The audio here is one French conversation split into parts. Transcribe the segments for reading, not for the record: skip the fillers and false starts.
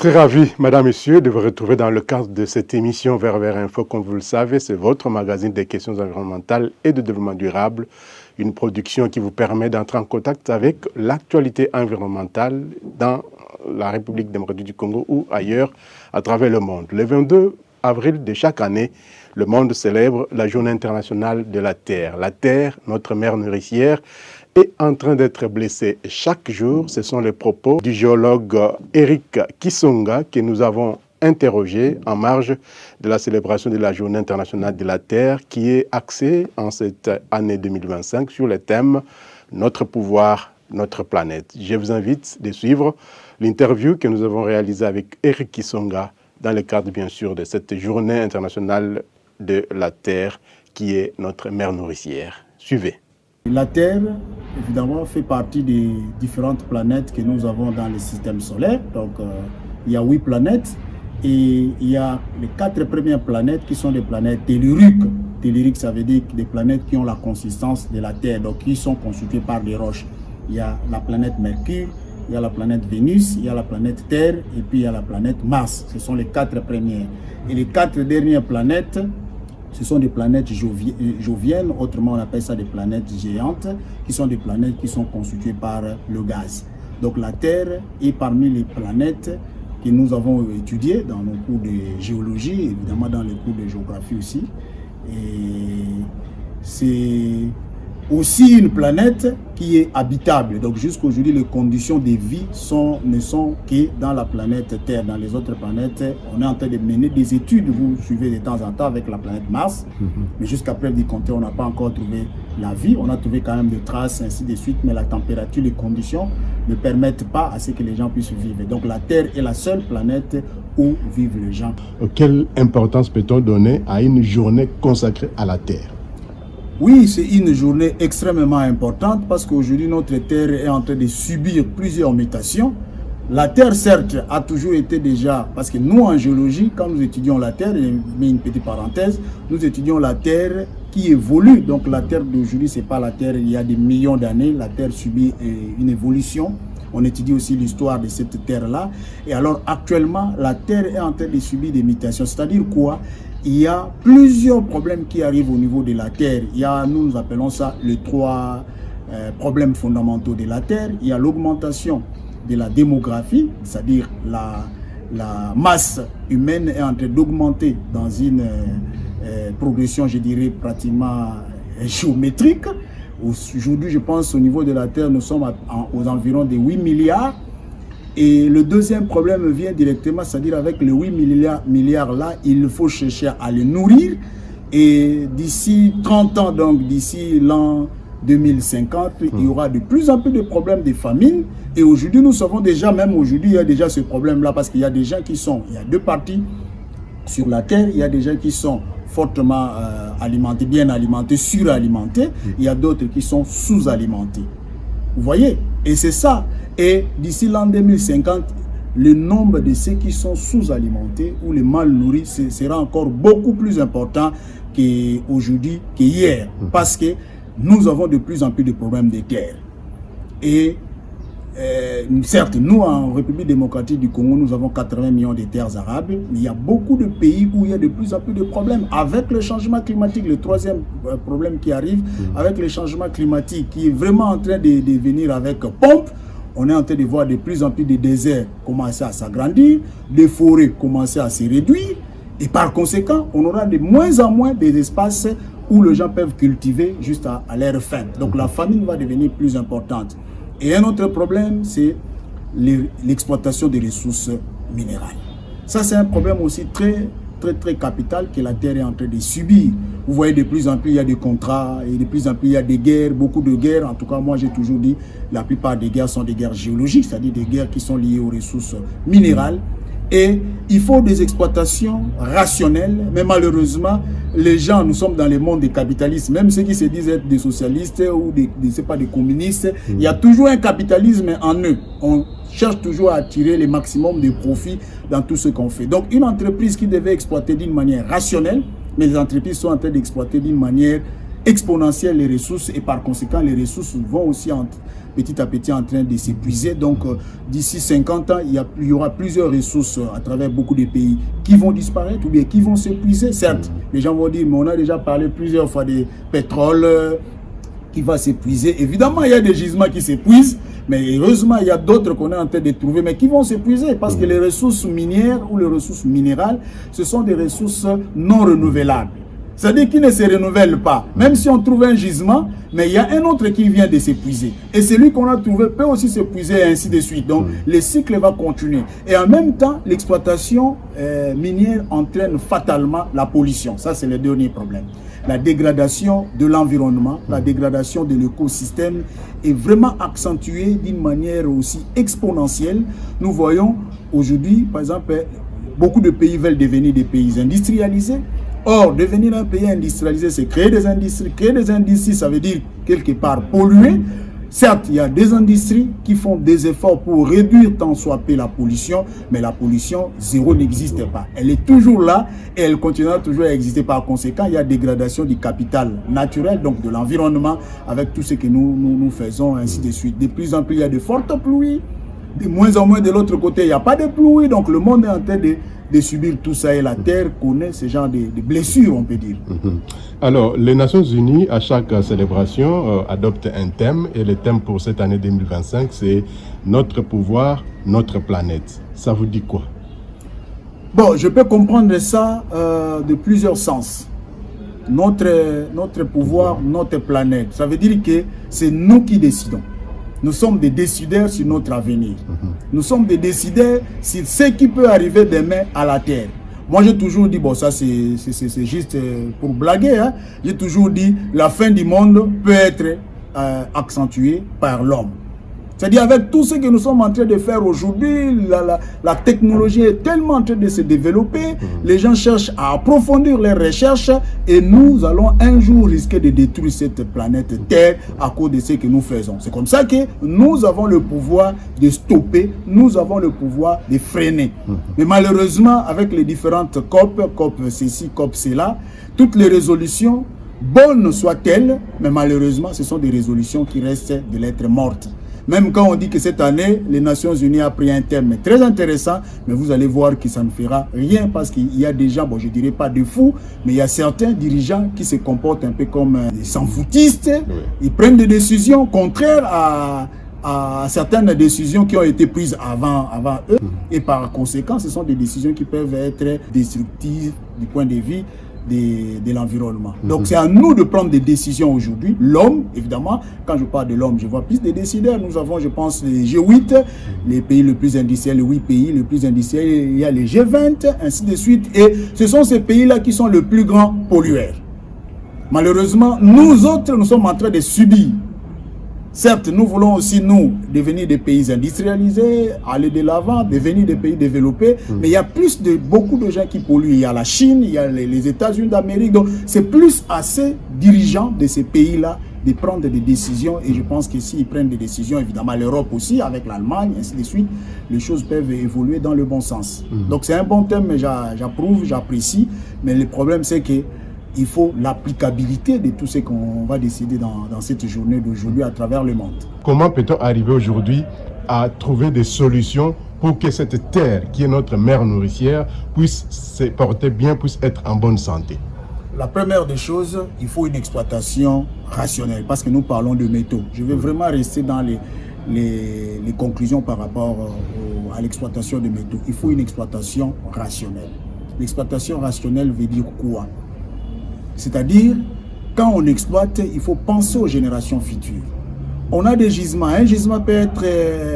Très ravi, Madame, Messieurs, de vous retrouver dans le cadre de cette émission Vers Info. Comme vous le savez, c'est votre magazine des questions environnementales et de développement durable, une production qui vous permet d'entrer en contact avec l'actualité environnementale dans la République démocratique du Congo ou ailleurs à travers le monde. Le 22 avril de chaque année, le monde célèbre la Journée internationale de la Terre. La Terre, notre mère nourricière, est en train d'être blessée chaque jour. Ce sont les propos du géologue Eric Kisonga que nous avons interrogé en marge de la célébration de la Journée internationale de la Terre qui est axée en cette année 2025 sur le thème « Notre pouvoir, notre planète ». Je vous invite de suivre l'interview que nous avons réalisée avec Eric Kisonga dans le cadre bien sûr de cette Journée internationale de la Terre qui est notre mère nourricière. Suivez. La Terre, évidemment, fait partie des différentes planètes que nous avons dans le système solaire. Donc, il y a 8 planètes et il y a les 4 premières planètes qui sont des planètes telluriques. Telluriques, ça veut dire des planètes qui ont la consistance de la Terre, donc qui sont constituées par des roches. Il y a la planète Mercure, il y a la planète Vénus, il y a la planète Terre et puis il y a la planète Mars. Ce sont les 4 premières. Et les 4 dernières planètes, ce sont des planètes joviennes, autrement on appelle ça des planètes géantes, qui sont des planètes qui sont constituées par le gaz. Donc la Terre est parmi les planètes que nous avons étudiées dans nos cours de géologie, évidemment dans les cours de géographie aussi. Et c'est aussi une planète qui est habitable. Donc jusqu'à aujourd'hui, les conditions de vie ne sont que dans la planète Terre. Dans les autres planètes, on est en train de mener des études, vous suivez de temps en temps avec la planète Mars. Mais jusqu'à preuve du contraire, on n'a pas encore trouvé la vie. On a trouvé quand même des traces, ainsi de suite, mais la température, les conditions ne permettent pas à ce que les gens puissent vivre. Donc la Terre est la seule planète où vivent les gens. Quelle importance peut-on donner à une journée consacrée à la Terre ? Oui, c'est une journée extrêmement importante parce qu'aujourd'hui, notre Terre est en train de subir plusieurs mutations. La Terre, certes, a toujours été déjà, parce que nous, en géologie, quand nous étudions la Terre, je mets une petite parenthèse, nous étudions la Terre qui évolue. Donc la Terre d'aujourd'hui, ce n'est pas la Terre il y a des millions d'années. La Terre subit une évolution. On étudie aussi l'histoire de cette Terre-là. Et alors, actuellement, la Terre est en train de subir des mutations. C'est-à-dire quoi ? Il y a plusieurs problèmes qui arrivent au niveau de la Terre. Il y a, nous appelons ça les 3 problèmes fondamentaux de la Terre. Il y a l'augmentation de la démographie, c'est-à-dire la masse humaine est en train d'augmenter dans une progression, je dirais, pratiquement géométrique. Aujourd'hui, je pense, au niveau de la Terre, nous sommes aux environs de 8 milliards. Et le deuxième problème vient directement, c'est-à-dire avec les 8 milliards là, il faut chercher à les nourrir. Et d'ici 30 ans, donc d'ici l'an 2050, il y aura de plus en plus de problèmes de famine. Et aujourd'hui, nous savons déjà, même aujourd'hui, il y a déjà ce problème-là parce qu'il y a des gens qui sont, il y a 2 parties sur la Terre, il y a des gens qui sont fortement alimentés, bien alimentés, suralimentés. Il y a d'autres qui sont sous-alimentés. Vous voyez? Et c'est ça. Et d'ici l'an 2050, le nombre de ceux qui sont sous-alimentés ou les mal nourris sera encore beaucoup plus important qu'aujourd'hui, qu'hier. Parce que nous avons de plus en plus de problèmes de terre. Et certes, nous, en République démocratique du Congo, nous avons 80 millions de terres arables, mais il y a beaucoup de pays où il y a de plus en plus de problèmes. Avec le changement climatique, le troisième problème qui arrive, avec le changement climatique qui est vraiment en train de venir avec pompe, on est en train de voir de plus en plus de déserts commencer à s'agrandir, des forêts commencer à se réduire, et par conséquent, on aura de moins en moins des espaces où les gens peuvent cultiver juste à leur faim. Donc la famine va devenir plus importante. Et un autre problème, c'est l'exploitation des ressources minérales. Ça, c'est un problème aussi très capital que la Terre est en train de subir. Vous voyez, de plus en plus, il y a des contrats, et de plus en plus, il y a des guerres, beaucoup de guerres. En tout cas, moi, j'ai toujours dit, la plupart des guerres sont des guerres géologiques, c'est-à-dire des guerres qui sont liées aux ressources minérales. Et il faut des exploitations rationnelles, mais malheureusement, les gens, nous sommes dans le monde des capitalistes, même ceux qui se disent être des socialistes ou des communistes, il y a toujours un capitalisme en eux. On cherche toujours à tirer le maximum de profit dans tout ce qu'on fait. Donc une entreprise qui devait exploiter d'une manière rationnelle, mais les entreprises sont en train d'exploiter d'une manière exponentielle les ressources et par conséquent, les ressources vont aussi petit à petit en train de s'épuiser. Donc, d'ici 50 ans, il y aura plusieurs ressources à travers beaucoup de pays qui vont disparaître ou bien qui vont s'épuiser. Certes, les gens vont dire, mais on a déjà parlé plusieurs fois de pétrole qui va s'épuiser. Évidemment, il y a des gisements qui s'épuisent, mais heureusement, il y a d'autres qu'on est en train de trouver, mais qui vont s'épuiser parce que les ressources minières ou les ressources minérales, ce sont des ressources non renouvelables. C'est-à-dire qu'ils ne se renouvellent pas. Même si on trouve un gisement, mais il y a un autre qui vient de s'épuiser. Et celui qu'on a trouvé peut aussi s'épuiser et ainsi de suite. Donc, le cycle va continuer. Et en même temps, l'exploitation minière entraîne fatalement la pollution. Ça, c'est le dernier problème. La dégradation de l'environnement, la dégradation de l'écosystème est vraiment accentuée d'une manière aussi exponentielle. Nous voyons aujourd'hui, par exemple, beaucoup de pays veulent devenir des pays industrialisés. Or, devenir un pays industrialisé, c'est créer des industries. Créer des industries, ça veut dire quelque part polluer. Certes, il y a des industries qui font des efforts pour réduire tant soit peu la pollution, mais la pollution, zéro n'existe pas. Elle est toujours là et elle continuera toujours à exister. Par conséquent, il y a dégradation du capital naturel, donc de l'environnement, avec tout ce que nous faisons, ainsi de suite. De plus en plus, il y a de fortes pluies. De moins en moins, de l'autre côté, il n'y a pas de pluie. Donc, le monde est en train de subir tout ça et la Terre connaît ce genre de blessures, on peut dire. Alors, les Nations Unies, à chaque célébration, adoptent un thème et le thème pour cette année 2025, c'est « Notre pouvoir, notre planète ». Ça vous dit quoi? Bon, je peux comprendre ça de plusieurs sens. Notre pouvoir, notre planète, ça veut dire que c'est nous qui décidons. Nous sommes des décideurs sur notre avenir. Nous sommes des décideurs sur ce qui peut arriver demain à la Terre. Moi, j'ai toujours dit, bon, ça c'est juste pour blaguer, hein. J'ai toujours dit, la fin du monde peut être accentuée par l'homme. C'est-à-dire, avec tout ce que nous sommes en train de faire aujourd'hui, la technologie est tellement en train de se développer, les gens cherchent à approfondir leurs recherches et nous allons un jour risquer de détruire cette planète Terre à cause de ce que nous faisons. C'est comme ça que nous avons le pouvoir de stopper, nous avons le pouvoir de freiner. Mais malheureusement, avec les différentes COP ceci, COP cela, toutes les résolutions, bonnes soient-elles, mais malheureusement, ce sont des résolutions qui restent de lettres mortes. Même quand on dit que cette année, les Nations Unies a pris un thème très intéressant, mais vous allez voir que ça ne fera rien parce qu'il y a des gens, bon, je ne dirais pas de fous, mais il y a certains dirigeants qui se comportent un peu comme des sans-foutistes. Ils prennent des décisions contraires à certaines décisions qui ont été prises avant eux. Et par conséquent, ce sont des décisions qui peuvent être destructives du point de vue de l'environnement. Donc c'est à nous de prendre des décisions aujourd'hui. L'homme, évidemment, quand je parle de l'homme, je vois plus des décideurs. Nous avons, je pense, les G8, les pays les plus industriels, les 8 pays les plus industriels, il y a les G20, ainsi de suite. Et ce sont ces pays-là qui sont les plus grands pollueurs. Malheureusement, nous autres, nous sommes en train de subir. Certes, nous voulons aussi, nous, devenir des pays industrialisés, aller de l'avant, devenir des pays développés, mais il y a beaucoup de gens qui polluent. Il y a la Chine, il y a les États-Unis d'Amérique, donc c'est plus à ces dirigeants de ces pays-là de prendre des décisions, et je pense que s'ils prennent des décisions, évidemment l'Europe aussi, avec l'Allemagne, ainsi de suite, les choses peuvent évoluer dans le bon sens. Donc c'est un bon thème, mais j'approuve, j'apprécie, mais le problème c'est que il faut l'applicabilité de tout ce qu'on va décider dans cette journée d'aujourd'hui à travers le monde. Comment peut-on arriver aujourd'hui à trouver des solutions pour que cette terre, qui est notre mère nourricière, puisse se porter bien, puisse être en bonne santé? La première des choses, il faut une exploitation rationnelle, parce que nous parlons de métaux. Je vais vraiment rester dans les conclusions par rapport à l'exploitation de métaux. Il faut une exploitation rationnelle. L'exploitation rationnelle veut dire quoi? C'est-à-dire, quand on exploite, il faut penser aux générations futures. On a des gisements. Un gisement peut être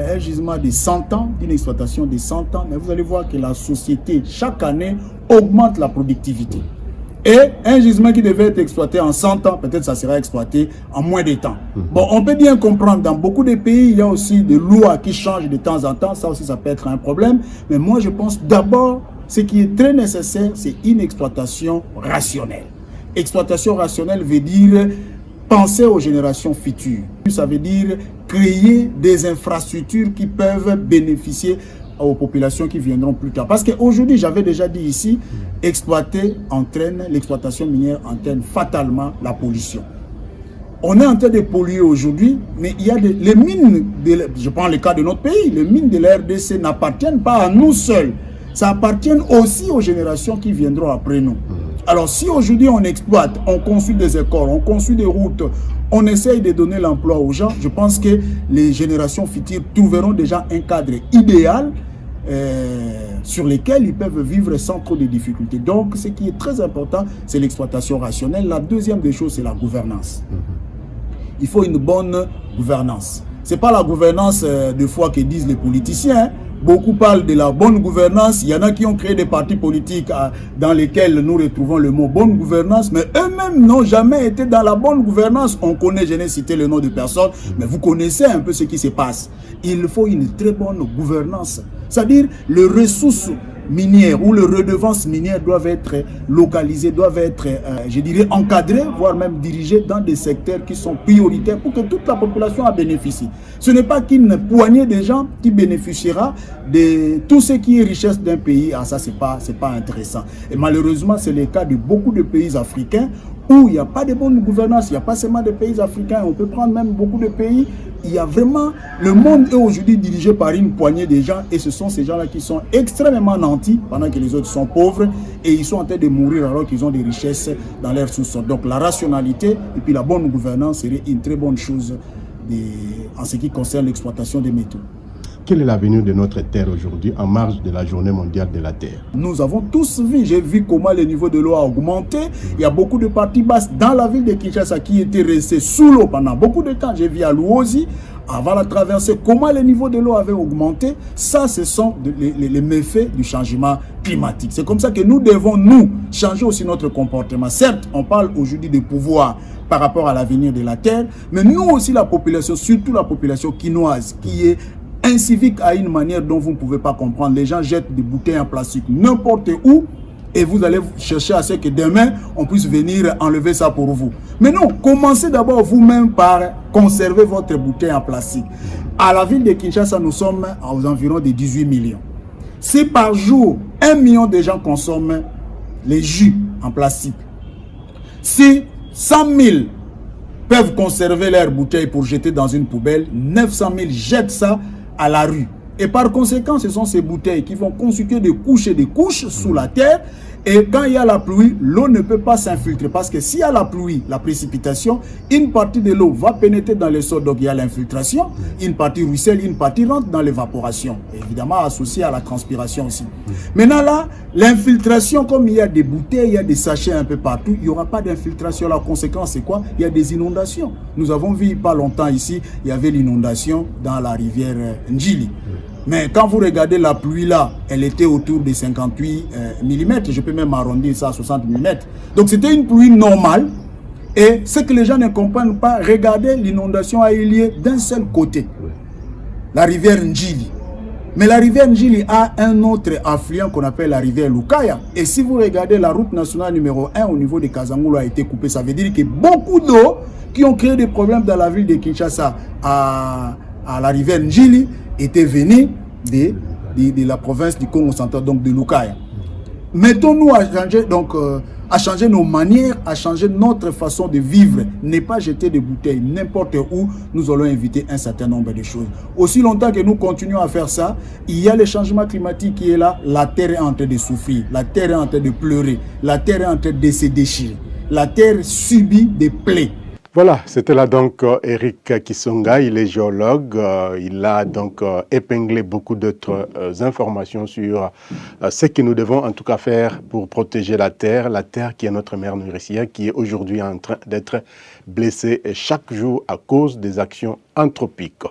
un gisement de 100 ans, d'une exploitation de 100 ans, mais vous allez voir que la société, chaque année, augmente la productivité. Et un gisement qui devait être exploité en 100 ans, peut-être ça sera exploité en moins de temps. Bon, on peut bien comprendre, dans beaucoup de pays, il y a aussi des lois qui changent de temps en temps. Ça aussi, ça peut être un problème. Mais moi, je pense d'abord, ce qui est très nécessaire, c'est une exploitation rationnelle. Exploitation rationnelle veut dire penser aux générations futures. Ça veut dire créer des infrastructures qui peuvent bénéficier aux populations qui viendront plus tard. Parce qu'aujourd'hui, j'avais déjà dit ici, l'exploitation minière entraîne fatalement la pollution. On est en train de polluer aujourd'hui, mais il y a les mines, je prends le cas de notre pays, les mines de la RDC n'appartiennent pas à nous seuls. Ça appartient aussi aux générations qui viendront après nous. Alors si aujourd'hui on exploite, on construit des écoles, on construit des routes, on essaye de donner l'emploi aux gens, je pense que les générations futures trouveront déjà un cadre idéal sur lesquels ils peuvent vivre sans trop de difficultés. Donc ce qui est très important, c'est l'exploitation rationnelle. La deuxième des choses, c'est la gouvernance. Il faut une bonne gouvernance. Ce n'est pas la gouvernance de foi que disent les politiciens, hein. Beaucoup parlent de la bonne gouvernance. Il y en a qui ont créé des partis politiques dans lesquels nous retrouvons le mot bonne gouvernance, mais eux-mêmes n'ont jamais été dans la bonne gouvernance. On connaît, je n'ai cité le nom de personne, mais vous connaissez un peu ce qui se passe. Il faut une très bonne gouvernance. C'est-à-dire, les ressources minières ou les redevances minières doivent être localisées, doivent être, je dirais, encadrées, voire même dirigées dans des secteurs qui sont prioritaires pour que toute la population en bénéficie. Ce n'est pas qu'une poignée de gens qui bénéficiera de tout ce qui est richesse d'un pays. Ah, ça, c'est pas intéressant. Et malheureusement, c'est le cas de beaucoup de pays africains où il n'y a pas de bonne gouvernance. Il n'y a pas seulement des pays africains, on peut prendre même beaucoup de pays. Il y a vraiment, le monde est aujourd'hui dirigé par une poignée de gens et ce sont ces gens-là qui sont extrêmement nantis pendant que les autres sont pauvres et ils sont en train de mourir alors qu'ils ont des richesses dans leur sous-sol. Donc la rationalité et puis la bonne gouvernance serait une très bonne chose en ce qui concerne l'exploitation des métaux. Quel est l'avenir de notre terre aujourd'hui en marge de la journée mondiale de la terre? Nous avons tous vu, j'ai vu comment le niveau de l'eau a augmenté. Il y a beaucoup de parties basses dans la ville de Kinshasa qui étaient restées sous l'eau pendant beaucoup de temps. J'ai vu à Luozi, avant la traversée, comment le niveau de l'eau avait augmenté. Ça, ce sont les méfaits du changement climatique. C'est comme ça que nous devons, nous, changer aussi notre comportement. Certes, on parle aujourd'hui de pouvoir par rapport à l'avenir de la terre, mais nous aussi, la population, surtout la population quinoise, qui est incivique à une manière dont vous ne pouvez pas comprendre. Les gens jettent des bouteilles en plastique n'importe où et vous allez chercher à ce que demain, on puisse venir enlever ça pour vous. Mais non, commencez d'abord vous-même par conserver votre bouteille en plastique. À la ville de Kinshasa, nous sommes aux environs de 18 millions. Si par jour, 1 million de gens consomment les jus en plastique, si 100 000 peuvent conserver leurs bouteilles pour jeter dans une poubelle, 900 000 jettent ça à la rue. Et par conséquent, ce sont ces bouteilles qui vont constituer des couches et des couches sous la terre. Et quand il y a la pluie, l'eau ne peut pas s'infiltrer. Parce que s'il y a la pluie, la précipitation, une partie de l'eau va pénétrer dans les sols. Donc il y a l'infiltration. Une partie ruisselle, une partie rentre dans l'évaporation. Évidemment associée à la transpiration aussi. Maintenant là, l'infiltration, comme il y a des bouteilles, il y a des sachets un peu partout, il n'y aura pas d'infiltration. La conséquence, c'est quoi? Il y a des inondations. Nous avons vu pas longtemps ici, il y avait l'inondation dans la rivière Njili. Mais quand vous regardez la pluie là, elle était autour de 58 mm. Je peux même arrondir ça à 60 mm. Donc c'était une pluie normale. Et ce que les gens ne comprennent pas, regardez, l'inondation a eu lieu d'un seul côté. La rivière Njili. Mais la rivière Njili a un autre affluent qu'on appelle la rivière Lukaya. Et si vous regardez la route nationale numéro 1 au niveau de Kazangulu a été coupée, ça veut dire que beaucoup d'eau qui ont créé des problèmes dans la ville de Kinshasa à la rivière Njili était venu de la province du Congo central, donc de Lukaya. Mettons-nous à changer nos manières, à changer notre façon de vivre. Ne pas jeter des bouteilles n'importe où. Nous allons éviter un certain nombre de choses. Aussi longtemps que nous continuons à faire ça, il y a le changement climatique qui est là. La terre est en train de souffrir. La terre est en train de pleurer. La terre est en train de se déchirer. La terre subit des plaies. Voilà, c'était là donc Eric Kisonga, il est géologue, il a donc épinglé beaucoup d'autres informations sur ce que nous devons en tout cas faire pour protéger la terre qui est notre mère nourricière, qui est aujourd'hui en train d'être blessée chaque jour à cause des actions anthropiques.